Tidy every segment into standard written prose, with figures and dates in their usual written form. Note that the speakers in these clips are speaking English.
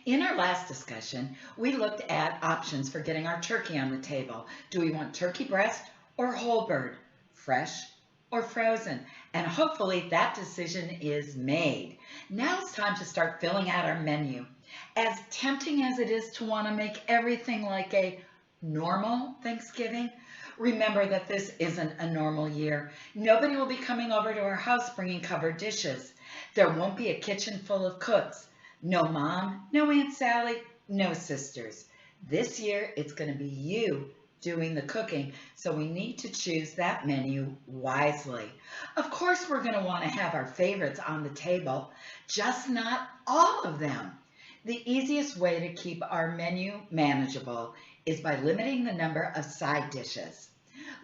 In our last discussion, we looked at options for getting our turkey on the table. Do we want turkey breast or whole bird? Fresh or frozen? And hopefully that decision is made. Now it's time to start filling out our menu. As tempting as it is to want to make everything like a normal Thanksgiving, remember that this isn't a normal year. Nobody will be coming over to our house bringing covered dishes. There won't be a kitchen full of cooks. No mom, no Aunt Sally, no sisters. This year it's going to be you doing the cooking, so we need to choose that menu wisely. Of course, we're going to want to have our favorites on the table, just not all of them. The easiest way to keep our menu manageable is by limiting the number of side dishes.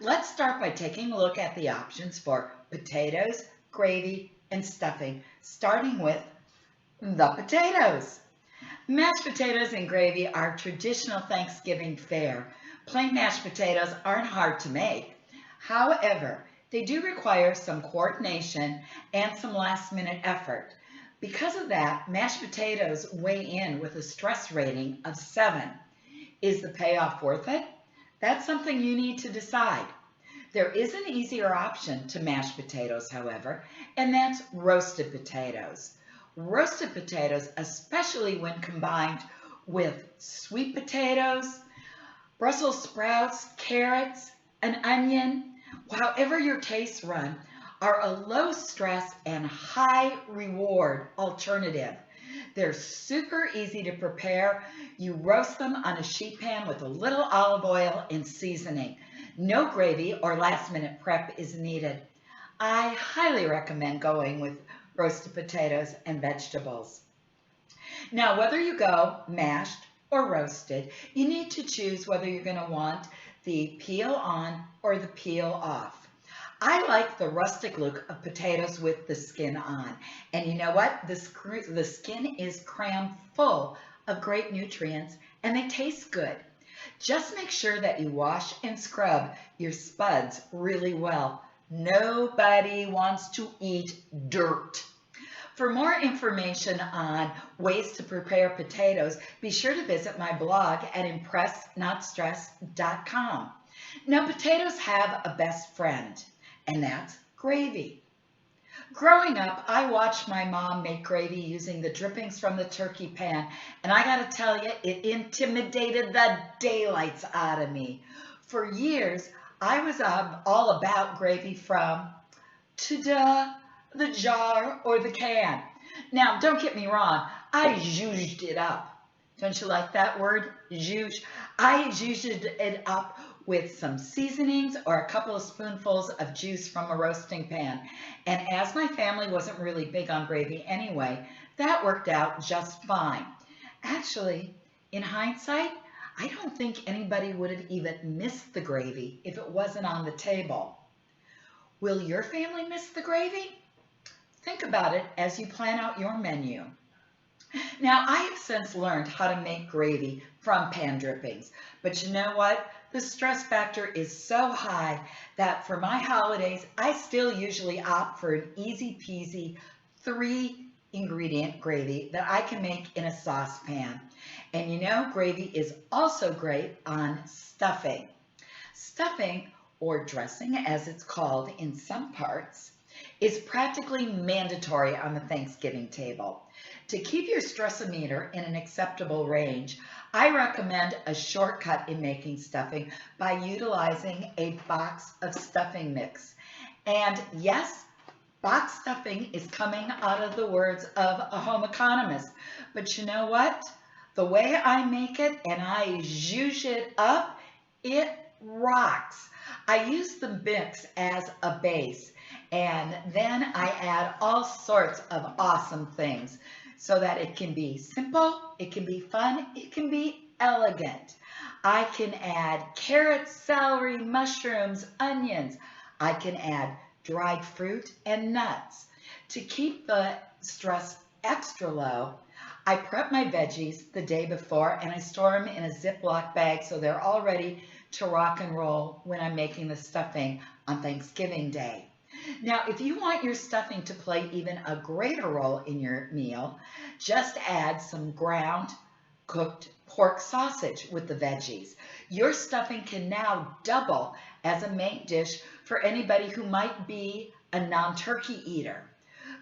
Let's start by taking a look at the options for potatoes, gravy, and stuffing, starting with the potatoes. Mashed potatoes and gravy are traditional Thanksgiving fare. Plain mashed potatoes aren't hard to make. However, they do require some coordination and some last minute effort. Because of that, mashed potatoes weigh in with a stress rating of 7. Is the payoff worth it? That's something you need to decide. There is an easier option to mashed potatoes, however, and that's roasted potatoes. Roasted potatoes, especially when combined with sweet potatoes, Brussels sprouts, carrots, an onion, however your tastes run, are a low stress and high reward alternative. They're super easy to prepare. You roast them on a sheet pan with a little olive oil and seasoning. No gravy or last minute prep is needed. I highly recommend going with roasted potatoes and vegetables. Now, whether you go mashed or roasted, you need to choose whether you're going to want the peel on or the peel off. I like the rustic look of potatoes with the skin on. And you know what? The skin is crammed full of great nutrients and they taste good. Just make sure that you wash and scrub your spuds really well. Nobody wants to eat dirt. For more information on ways to prepare potatoes, be sure to visit my blog at impressnotstress.com. Now, potatoes have a best friend, and that's gravy. Growing up, I watched my mom make gravy using the drippings from the turkey pan, and I gotta tell you, it intimidated the daylights out of me. For years, I was all about gravy from ta-da, the jar or the can. Now, don't get me wrong, I zhuzhed it up. Don't you like that word, zhuzh? I zhuzhed it up with some seasonings or a couple of spoonfuls of juice from a roasting pan. And as my family wasn't really big on gravy anyway, that worked out just fine. Actually, in hindsight, I don't think anybody would have even missed the gravy if it wasn't on the table. Will your family miss the gravy? Think about it as you plan out your menu. Now, I have since learned how to make gravy from pan drippings, but you know what? The stress factor is so high that for my holidays, I still usually opt for an easy peasy 3-ingredient gravy that I can make in a saucepan. And you know, gravy is also great on stuffing. Stuffing, or dressing as it's called in some parts, is practically mandatory on the Thanksgiving table. To keep your stressometer in an acceptable range, I recommend a shortcut in making stuffing by utilizing a box of stuffing mix. And yes, box stuffing is coming out of the words of a home economist. But you know what? The way I make it and I zhuzh it up, it rocks. I use the mix as a base, and then I add all sorts of awesome things so that it can be simple, it can be fun, it can be elegant. I can add carrots, celery, mushrooms, onions. I can add dried fruit and nuts. To keep the stress extra low, I prep my veggies the day before and I store them in a Ziploc bag so they're all ready to rock and roll when I'm making the stuffing on Thanksgiving Day. Now, if you want your stuffing to play even a greater role in your meal, just add some ground cooked pork sausage with the veggies. Your stuffing can now double as a main dish for anybody who might be a non-turkey eater.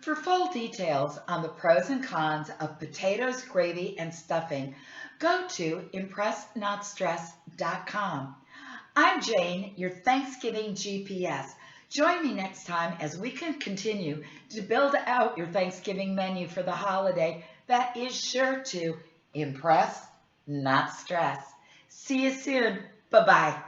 For full details on the pros and cons of potatoes, gravy, and stuffing, go to impressnotstress.com. I'm Jane, your Thanksgiving GPS. Join me next time as we can continue to build out your Thanksgiving menu for the holiday that is sure to impress, not stress. See you soon. Bye-bye.